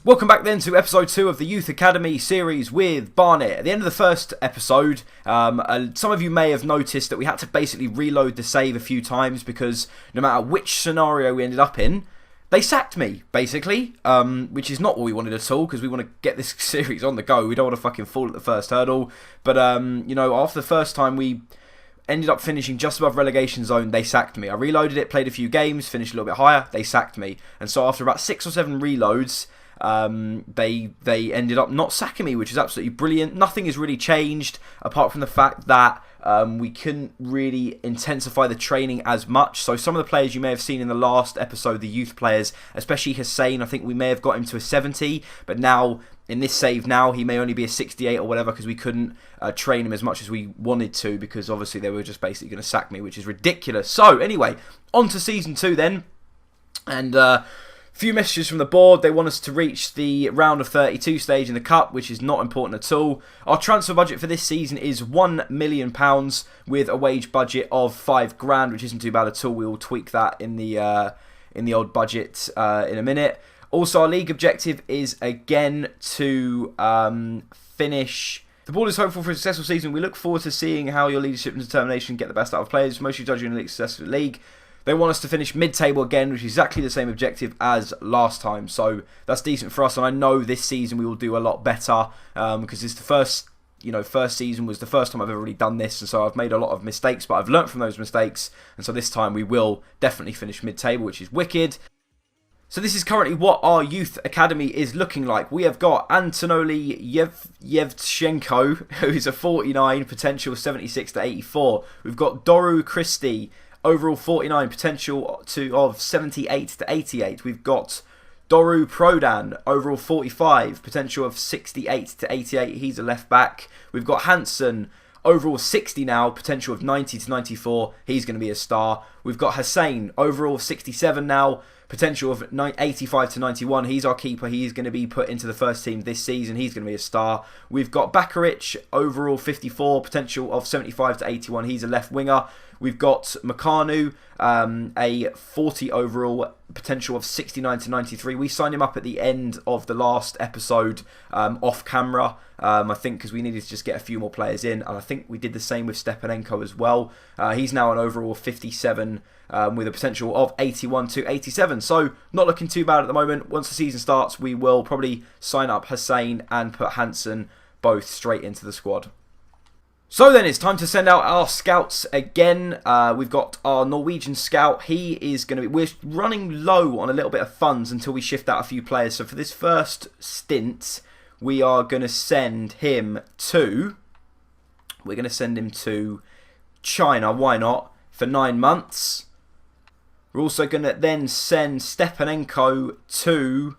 Welcome back then to episode 2 of the Youth Academy series with Barnet. At the end of the first episode, some of you may have noticed that we had to basically reload the save a few times because no matter which scenario we ended up in, they sacked me, basically, which is not what we wanted at all because we want to get this series on the go. We don't want to fucking fall at the first hurdle. But, after the first time we ended up finishing just above relegation zone, they sacked me. I reloaded it, played a few games, finished a little bit higher, they sacked me. And so after about 6 or 7 reloads, they ended up not sacking me, which is absolutely brilliant. Nothing has really changed apart from the fact that we couldn't really intensify the training as much. So some of the players you may have seen in the last episode, the youth players, especially Hussein, I think we may have got him to a 70, but now in this save now he may only be a 68 or whatever because we couldn't train him as much as we wanted to because obviously they were just basically going to sack me, which is ridiculous. So anyway, on to season 2 then, and few messages from the board. They want us to reach the round of 32 stage in the cup, which is not important at all. Our transfer budget for this season is £1 million with a wage budget of £5,000, which isn't too bad at all. We will tweak that in the old budget in a minute. Also, our league objective is again to finish. The board is hopeful for a successful season. We look forward to seeing how your leadership and determination get the best out of players. Mostly judging the successful league. They want us to finish mid-table again, which is exactly the same objective as last time. So that's decent for us. And I know this season we will do a lot better because it's the first season was the first time I've ever really done this. And so I've made a lot of mistakes, but I've learnt from those mistakes. And so this time we will definitely finish mid-table, which is wicked. So this is currently what our youth academy is looking like. We have got Antonoli Yevchenko, who's a 49, potential 76 to 84. We've got Doru Christie, overall 49, potential of 78 to 88. We've got Doru Prodan, overall 45, potential of 68 to 88. He's a left back. We've got Hansen, overall 60 now, potential of 90 to 94. He's going to be a star. We've got Hussein, overall 67 now, potential of 85 to 91. He's our keeper. He's going to be put into the first team this season. He's going to be a star. We've got Bakaric, overall 54, potential of 75 to 81. He's a left winger. We've got Makanu, a 40 overall, potential of 69 to 93. We signed him up at the end of the last episode off camera, I think, because we needed to just get a few more players in. And I think we did the same with Stepanenko as well. He's now an overall 57 with a potential of 81 to 87. So not looking too bad at the moment. Once the season starts, we will probably sign up Hussein and put Hansen both straight into the squad. So then it's time to send out our scouts again. We've got our Norwegian scout. He is going to be... We're running low on a little bit of funds until we shift out a few players. So for this first stint, we are going to send him to... We're going to send him to China. Why not? For 9 months. We're also going to then send Stepanenko to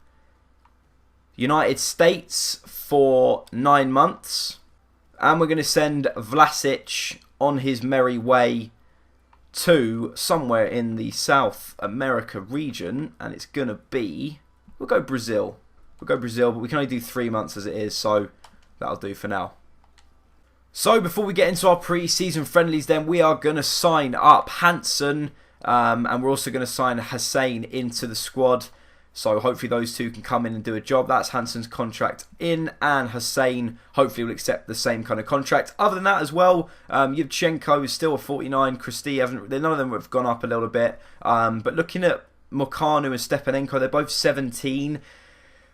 United States for 9 months. And we're going to send Vlasic on his merry way to somewhere in the South America region. And it's going to be... We'll go Brazil. We'll go Brazil, but we can only do 3 months as it is. So that'll do for now. So before we get into our pre-season friendlies then, we are going to sign up Hansen. And we're also going to sign Hussein into the squad. So hopefully those two can come in and do a job. That's Hansen's contract in, and Hussein hopefully will accept the same kind of contract. Other than that as well, Yevchenko is still a 49. Christie, none of them have gone up a little bit. But looking at Mokanu and Stepanenko, they're both 17.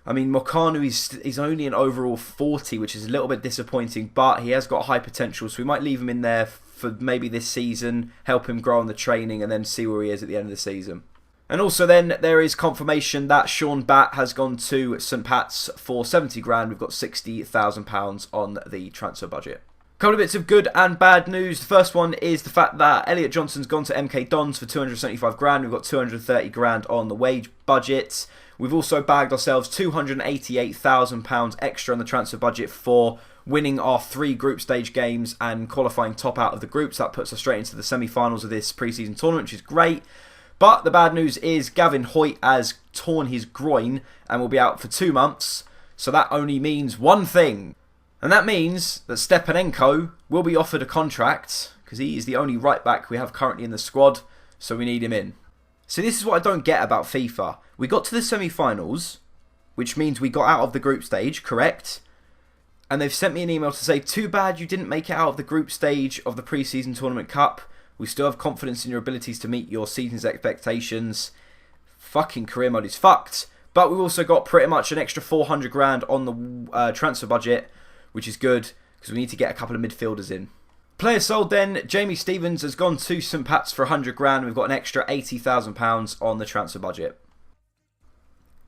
I mean, Mokanu is only an overall 40, which is a little bit disappointing, but he has got high potential, so we might leave him in there for maybe this season, help him grow on the training, and then see where he is at the end of the season. And also then there is confirmation that Sean Batt has gone to St Pat's for 70 grand. We've got £60,000 on the transfer budget. A couple of bits of good and bad news. The first one is the fact that Elliot Johnson's gone to MK Dons for 275 grand. We've got 230 grand on the wage budget. We've also bagged ourselves £288,000 extra on the transfer budget for winning our 3 group stage games and qualifying top out of the groups. That puts us straight into the semi-finals of this pre-season tournament, which is great. But the bad news is Gavin Hoyt has torn his groin and will be out for 2 months. So that only means one thing. And that means that Stepanenko will be offered a contract because he is the only right back we have currently in the squad. So we need him in. So this is what I don't get about FIFA. We got to the semi-finals which means we got out of the group stage, correct? And they've sent me an email to say, too bad you didn't make it out of the group stage of the Preseason Tournament Cup. We still have confidence in your abilities to meet your season's expectations. Fucking career mode is fucked. But we've also got pretty much an extra 400 grand on the transfer budget, which is good, because we need to get a couple of midfielders in. Players sold then, Jamie Stevens has gone to St Pat's for 100 grand. We've got an extra £80,000 on the transfer budget.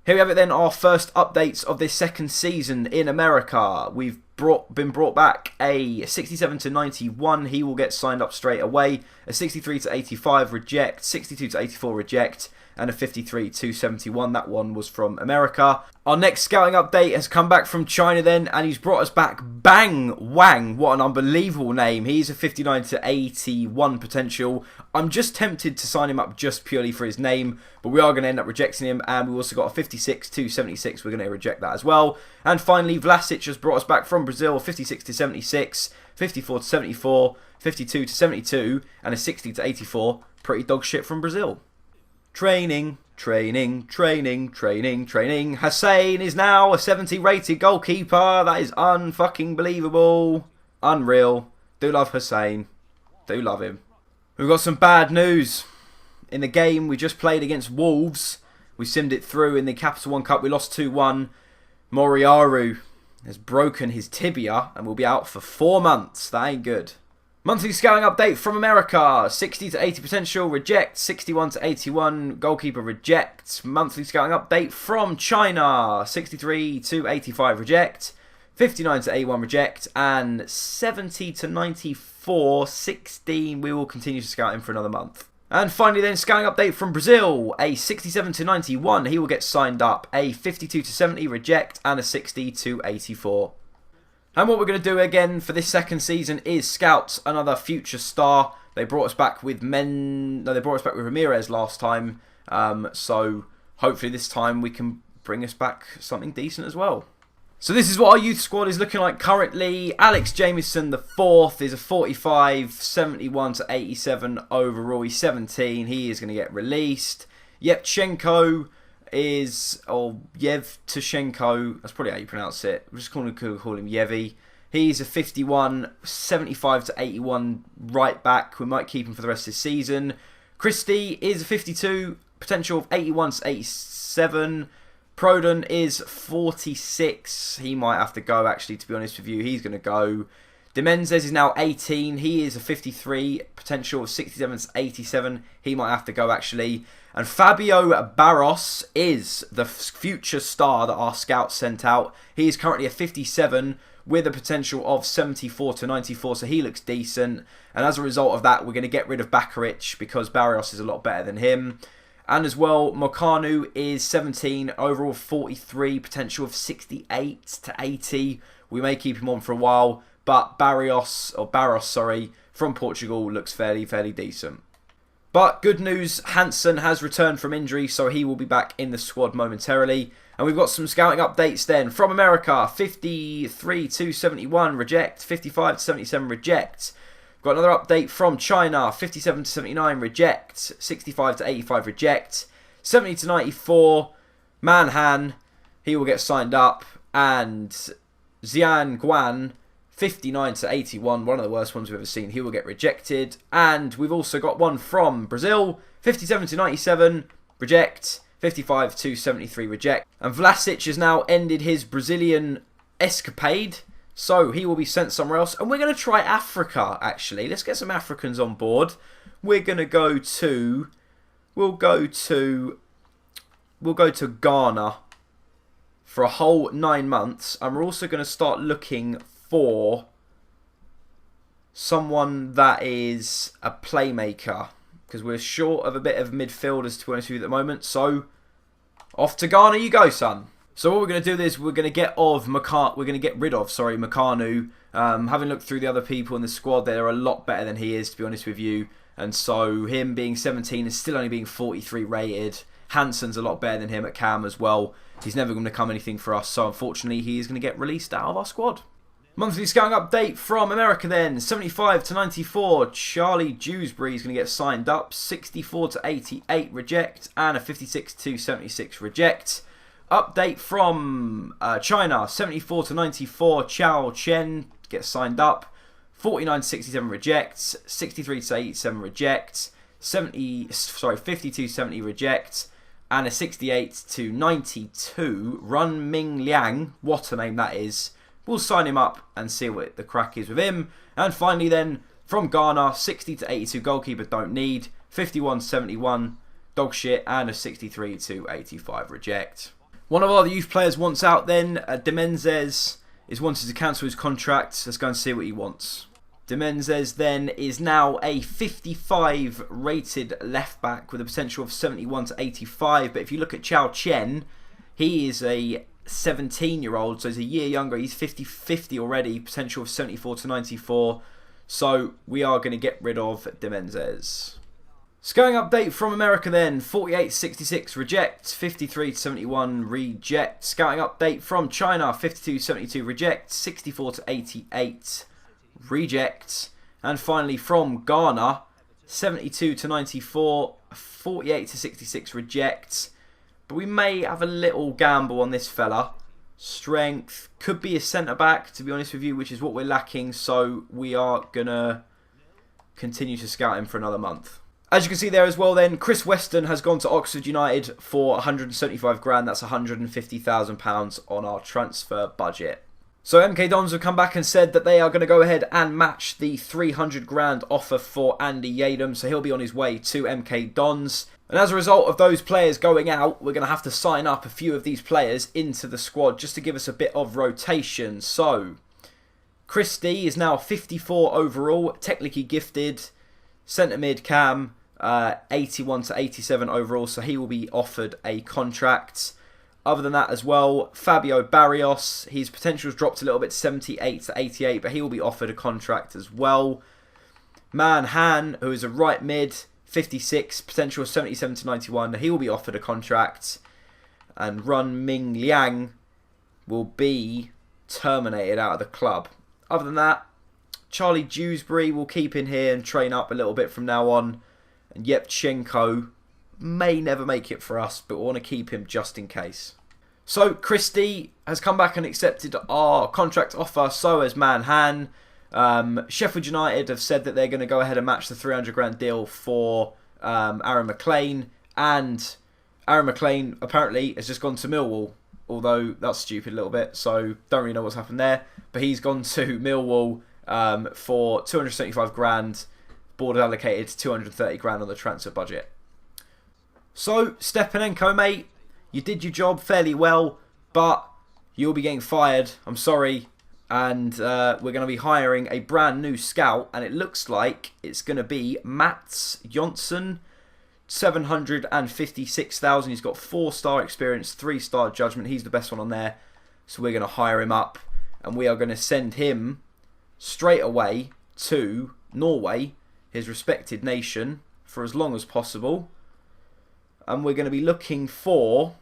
Here we have it then, our first updates of this second season in America. We've been brought back a 67 to 91, he will get signed up straight away. A 63 to 85 reject, 62 to 84 reject, and a 53 to 71. That one was from America. Our next scouting update has come back from China then, and he's brought us back Bang Wang. What an unbelievable name. He's a 59 to 81 potential. I'm just tempted to sign him up just purely for his name, but we are going to end up rejecting him, and we've also got a 56 to 76. We're going to reject that as well. And finally, Vlasic has brought us back from Brazil, 56 to 76, 54 to 74, 52 to 72, and a 60 to 84. Pretty dog shit from Brazil. Training. Hussein is now a 70 rated goalkeeper. That is unfucking believable. Unreal. Do love Hussein. Do love him. We've got some bad news. In the game we just played against Wolves, we simmed it through in the Capital One Cup. We lost 2-1. Moriaru has broken his tibia and will be out for 4 months. That ain't good. Monthly scouting update from America. 60 to 80 potential, reject. 61 to 81, goalkeeper, reject. Monthly scouting update from China. 63 to 85, reject. 59 to 81, reject. And 70 to 94, 16. We will continue to scout him for another month. And finally then, scouting update from Brazil. A 67 to 91, he will get signed up. A 52 to 70, reject. And a 60 to 84. And what we're going to do again for this second season is scout another future star. They brought us back with they brought us back with Ramirez last time. So hopefully this time we can bring us back something decent as well. So this is what our youth squad is looking like currently. Alex Jamieson, the fourth, is a 45, 71 to 87 overall. He's 17. He is going to get released. Yevchenko is, or Yevtushenko, that's probably how you pronounce it. We're just going to call him Yevi. He's a 51, 75 to 81 right back. We might keep him for the rest of the season. Christie is a 52, potential of 81 to 87. Prodan is 46. He might have to go, actually, to be honest with you. He's going to go. De Menezes is now 18. He is a 53, potential of 67 to 87. He might have to go, actually. And Fabio Barros is the future star that our scouts sent out. He is currently a 57 with a potential of 74 to 94, so he looks decent. And as a result of that, we're going to get rid of Bakaric because Barros is a lot better than him. And as well, Mokanu is 17, overall 43, potential of 68 to 80. We may keep him on for a while, but Barros, from Portugal looks fairly decent. But good news, Hansen has returned from injury, so he will be back in the squad momentarily. And we've got some scouting updates then from America. 53 to 71, reject. 55 to 77, reject. Got another update from China. 57 to 79, reject. 65 to 85, reject. 70 to 94, Manhan, he will get signed up. And Xian Guan, 59 to 81, one of the worst ones we've ever seen. He will get rejected. And we've also got one from Brazil. 57 to 97, reject. 55 to 73, reject. And Vlasic has now ended his Brazilian escapade. So he will be sent somewhere else. And we're going to try Africa, actually. Let's get some Africans on board. We're going to go to... We'll go to Ghana for a whole 9 months. And we're also going to start looking for someone that is a playmaker, because we're short of a bit of midfielders, to be honest with you, at the moment. So off to Ghana you go, son. So what we're going to do is we're going to get rid of Mokanu. Having looked through the other people in the squad, they're a lot better than he is, to be honest with you. And so him being 17 and still only being 43 rated. Hansen's a lot better than him at Cam as well. He's never going to become anything for us. So unfortunately, he is going to get released out of our squad. Monthly scouting update from America then. 75 to 94, Charlie Dewsbury is going to get signed up. 64 to 88, reject. And a 56 to 76, reject. Update from China, 74 to 94, Chao Chen gets signed up. 49 to 67 rejects, 63 to 87 rejects, 52 to 70 rejects, and a 68 to 92. Run Ming Liang, what a name that is. We'll sign him up and see what the crack is with him. And finally then, from Ghana, 60 to 82 goalkeeper, don't need. 51 to 71, dog shit, and a 63 to 85 reject. One of our youth players wants out then. De Menezes is wanting to cancel his contract. Let's go and see what he wants. De Menezes then is now a 55 rated left back with a potential of 71 to 85. But if you look at Chao Chen, he is a 17-year-old, so he's a year younger. He's 50 already, potential of 74 to 94. So we are going to get rid of De Menezes. Scoring update from America then, 48 to 66 reject, 53 to 71 reject. Scouting update from China, 52 to 72 reject, 64 to 88 reject. And finally from Ghana, 72 to 94, 48 to 66 reject. But we may have a little gamble on this fella. Strength, could be a centre-back, to be honest with you, which is what we're lacking. So we are going to continue to scout him for another month. As you can see there as well then, Chris Weston has gone to Oxford United for 175 grand. That's £150,000 on our transfer budget. So MK Dons have come back and said that they are going to go ahead and match the 300 grand offer for Andy Yadam. So he'll be on his way to MK Dons. And as a result of those players going out, we're going to have to sign up a few of these players into the squad just to give us a bit of rotation. So Christie is now 54 overall, technically gifted. Centre mid Cam, 81 to 87 overall, so he will be offered a contract. Other than that as well, Fabio Barrios, his potential's dropped a little bit, 78 to 88, but he will be offered a contract as well. Man Han, who is a right mid, 56, potential 77 to 91, he will be offered a contract. And Run Ming Liang will be terminated out of the club. Other than that, Charlie Dewsbury will keep in here and train up a little bit from now on. And Yevchenko may never make it for us, but we want to keep him just in case. So Christie has come back and accepted our contract offer, so has Manhan. Sheffield United have said that they're going to go ahead and match the 300 grand deal for Aaron McLean. And Aaron McLean apparently has just gone to Millwall, although that's stupid a little bit, so don't really know what's happened there. But he's gone to Millwall for 275 grand, board allocated 230 grand on the transfer budget. So Stepanenko, mate, you did your job fairly well, but you'll be getting fired. I'm sorry. And we're going to be hiring a brand new scout, and it looks like it's going to be Mats Jonsson, 756,000. He's got 4-star experience, 3-star judgment. He's the best one on there. So we're going to hire him up, and we are going to send him straight away to Norway, his respected nation, for as long as possible. And we're going to be looking for...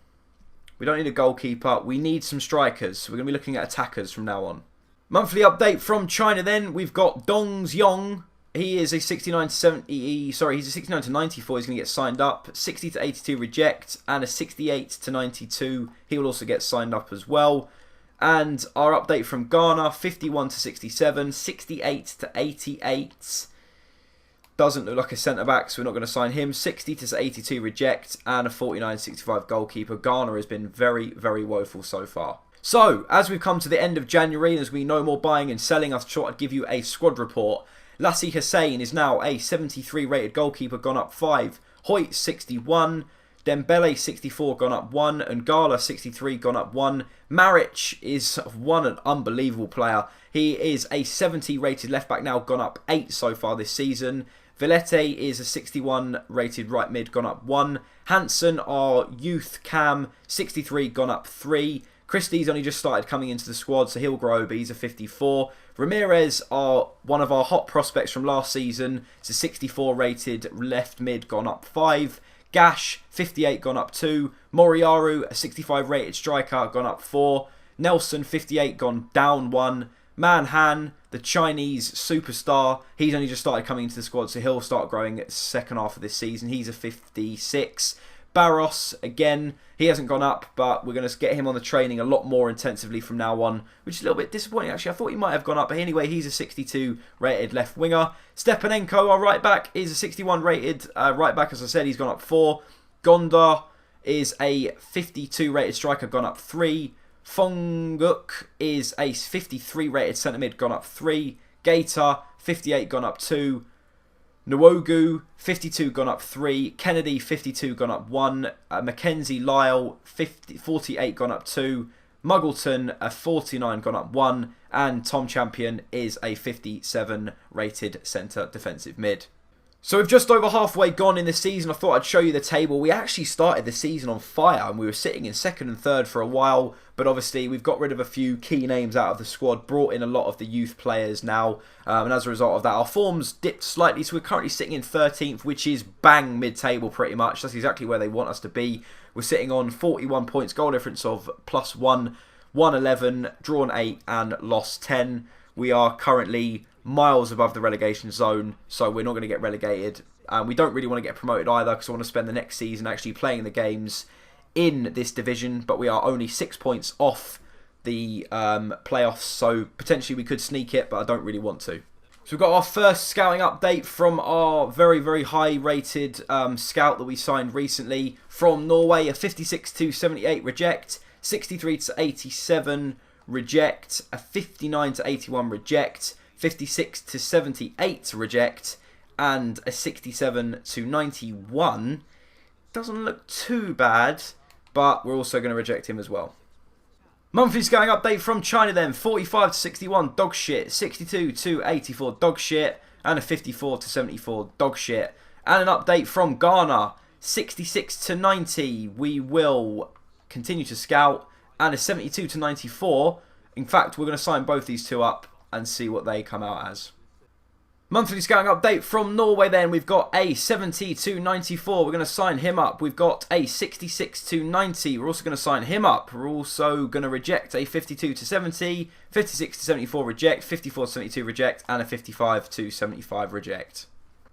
We don't need a goalkeeper. We need some strikers. So we're going to be looking at attackers from now on. Monthly update from China then. We've got Dong Xiong. He is a 69 to 70... Sorry, he's a 69 to 94. He's going to get signed up. 60 to 82 reject. And a 68 to 92. He will also get signed up as well. And our update from Ghana, 51 to 67, 68 to 88. Doesn't look like a centre-back, so we're not going to sign him. 60 to 82 reject, and a 49 to 65 goalkeeper. Ghana has been very, very woeful so far. So, as we've come to the end of January, and as we no more buying and selling, I thought I'd give you a squad report. Lassie Hussein is now a 73 rated goalkeeper, gone up 5. Hoyt, 61. Dembele 64 gone up 1, and Gala 63 gone up 1. Maric is an unbelievable player. He is a 70 rated left back now, gone up 8 so far this season. Villette is a 61 rated right mid, gone up 1. Hansen, our youth cam, 63 gone up 3. Christie's only just started coming into the squad, so he'll grow, but he's a 54. Ramirez are one of our hot prospects from last season. It's a 64 rated left mid, gone up 5. Gash, 58, gone up 2. Moriaru, a 65 rated striker, gone up 4. Nelson, 58, gone down 1. Manhan, the Chinese superstar, he's only just started coming into the squad, so he'll start growing at the second half of this season. He's a 56. Barros, again, he hasn't gone up, but we're going to get him on the training a lot more intensively from now on, which is a little bit disappointing, actually. I thought he might have gone up, but anyway, he's a 62 rated left winger. Stepanenko, our right back, is a 61 rated right back. As I said, he's gone up 4. Gondar is a 52 rated striker, gone up 3. Fonguk is a 53 rated centre mid, gone up 3. Gator, 58, gone up 2. Nwogu, 52, gone up 3. Kennedy, 52, gone up 1. Mackenzie Lyle, 48, gone up 2. Muggleton, a 49, gone up 1. And Tom Champion is a 57 rated centre defensive mid. So we've just over halfway gone in the season. I thought I'd show you the table. We actually started the season on fire and we were sitting in 2nd and 3rd for a while. But obviously we've got rid of a few key names out of the squad, brought in a lot of the youth players now. And as a result of that, our form's dipped slightly. So we're currently sitting in 13th, which is bang mid-table pretty much. That's exactly where they want us to be. We're sitting on 41 points, goal difference of +1, won 11, drawn 8 and lost 10. We are currently miles above the relegation zone, so we're not going to get relegated. And we don't really want to get promoted either, because I want to spend the next season actually playing the games in this division. But we are only 6 points off the playoffs, so potentially we could sneak it, but I don't really want to. So we've got our first scouting update from our very, very high rated scout that we signed recently from Norway. A 56 to 78 reject, 63 to 87 reject, a 59 to 81 reject, 56 to 78 reject, and a 67 to 91. Doesn't look too bad, but we're also going to reject him as well. Monthly scouting update from China then. 45 to 61 dog shit, 62 to 84 dog shit, and a 54 to 74 dog shit. And an update from Ghana. 66 to 90 we will continue to scout, and a 72 to 94. In fact, we're going to sign both these two up and see what they come out as. Monthly scouting update from Norway then. We've got a 70 to 94. We're going to sign him up. We've got a 66 to 90. We're also going to sign him up. We're also going to reject a 52 to 70, 56 to 74 reject, 54 to 72 reject, and a 55 to 75 reject.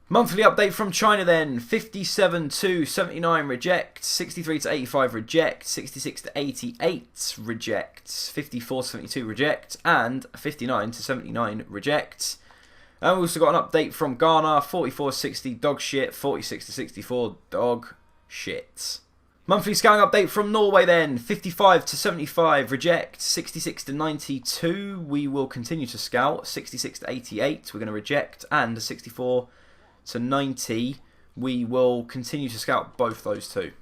Monthly update from China then. 57 to 79 reject, 63 to 85 reject, 66 to 88 reject, 54 to 72 reject, and 59 to 79 reject. And we've also got an update from Ghana. 44 to 60 dog shit, 46 to 64 dog shit. Monthly scouting update from Norway then. 55 to 75 reject, 66 to 92 we will continue to scout, 66 to 88 we're going to reject, and a 64 to 90 we will continue to scout both those two.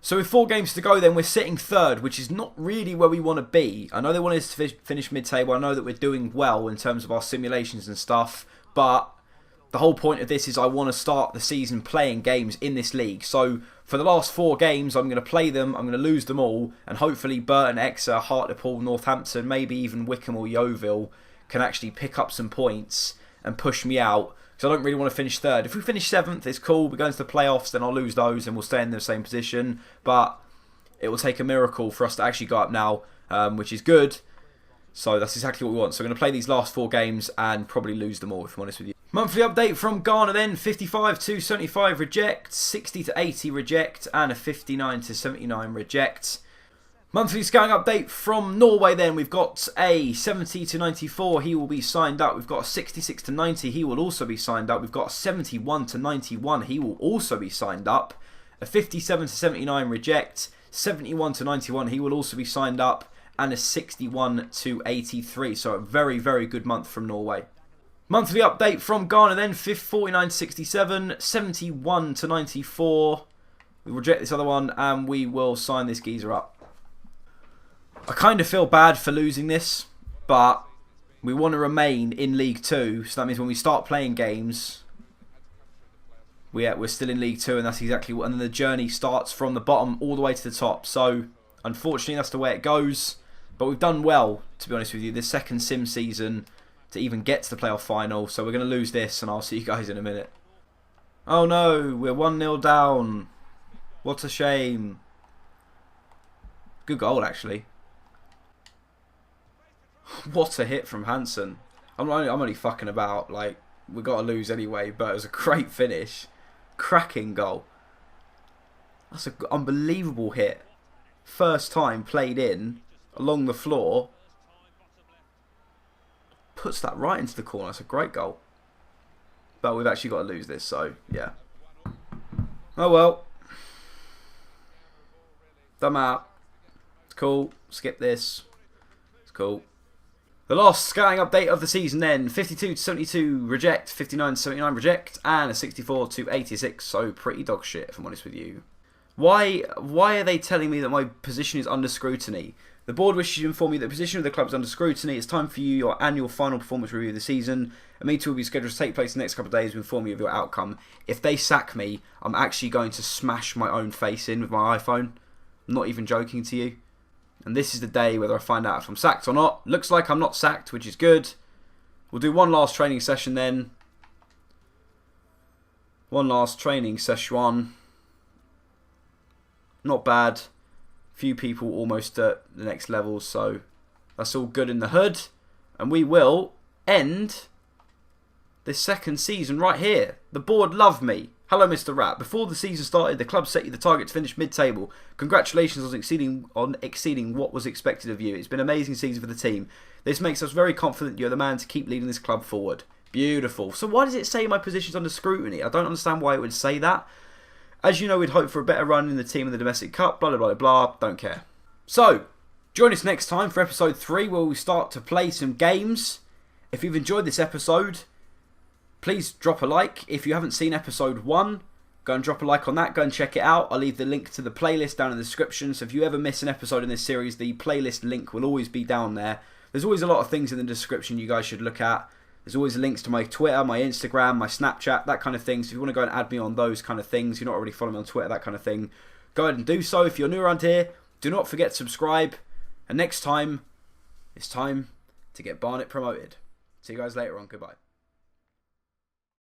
So with 4 games to go then, we're sitting 3rd, which is not really where we want to be. I know they want us to finish mid-table. I know that we're doing well in terms of our simulations and stuff, but the whole point of this is I want to start the season playing games in this league. So for the last 4 games, I'm going to play them, I'm going to lose them all, and hopefully Burton, Exeter, Hartlepool, Northampton, maybe even Wickham or Yeovil can actually pick up some points and push me out. Because I don't really want to finish 3rd. If we finish 7th, it's cool. We go into the playoffs, then I'll lose those and we'll stay in the same position. But it will take a miracle for us to actually go up now, which is good. So that's exactly what we want. So we're going to play these last 4 games and probably lose them all, if I'm honest with you. Monthly update from Ghana then. 55 to 75 reject, 60 to 80 reject, and a 59 to 79 reject. Monthly scouting update from Norway then. We've got a 70 to 94, he will be signed up. We've got a 66 to 90, he will also be signed up. We've got a 71 to 91, he will also be signed up. A 57 to 79 reject, 71 to 91, he will also be signed up. And a 61 to 83, so a very, very good month from Norway. Monthly update from Ghana then. 49 to 67, 71 to 94. We reject this other one and we will sign this geezer up. I kind of feel bad for losing this, but we want to remain in League 2. So that means when we start playing games, we're still in League 2, and that's exactly what. And then the journey starts from the bottom all the way to the top. So unfortunately, that's the way it goes. But we've done well, to be honest with you, this second sim season to even get to the playoff final. So we're going to lose this, and I'll see you guys in a minute. Oh no, we're 1-0 down. What a shame. Good goal, actually. What a hit from Hansen. I'm only fucking about. Like, we got to lose anyway, but it was a great finish. Cracking goal. That's an unbelievable hit. First time played in, along the floor. Puts that right into the corner. It's a great goal. But we've actually got to lose this, so yeah. Oh well. Doesn't matter. It's cool. Skip this. It's cool. The last scouting update of the season then. 52-72 reject, 59-79 reject, and a 64-86. So pretty dog shit, if I'm honest with you. Why are they telling me that my position is under scrutiny? The board wishes to inform you that the position of the club is under scrutiny. It's time for you, your annual final performance review of the season. A meeting will be scheduled to take place in the next couple of days to inform you of your outcome. If they sack me, I'm actually going to smash my own face in with my iPhone. I'm not even joking to you. And this is the day whether I find out if I'm sacked or not. Looks like I'm not sacked, which is good. We'll do one last training session then. One last training session. Not bad. Few people almost at the next level, so that's all good in the hood. And we will end this second season right here. The board love me. Hello, Mr. Rat. Before the season started, the club set you the target to finish mid-table. Congratulations on exceeding what was expected of you. It's been an amazing season for the team. This makes us very confident you're the man to keep leading this club forward. Beautiful. So why does it say my position's under scrutiny? I don't understand why it would say that. As you know, we'd hope for a better run in the team in the domestic cup, blah, blah, blah, blah, don't care. So, join us next time for episode 3 where we start to play some games. If you've enjoyed this episode, please drop a like. If you haven't seen episode 1, go and drop a like on that, go and check it out. I'll leave the link to the playlist down in the description, so if you ever miss an episode in this series, the playlist link will always be down there. There's always a lot of things in the description you guys should look at. There's always links to my Twitter, my Instagram, my Snapchat, that kind of thing. So if you want to go and add me on those kind of things, you're not already following me on Twitter, that kind of thing, go ahead and do so. If you're new around here, do not forget to subscribe. And next time, it's time to get Barnet promoted. See you guys later on. Goodbye.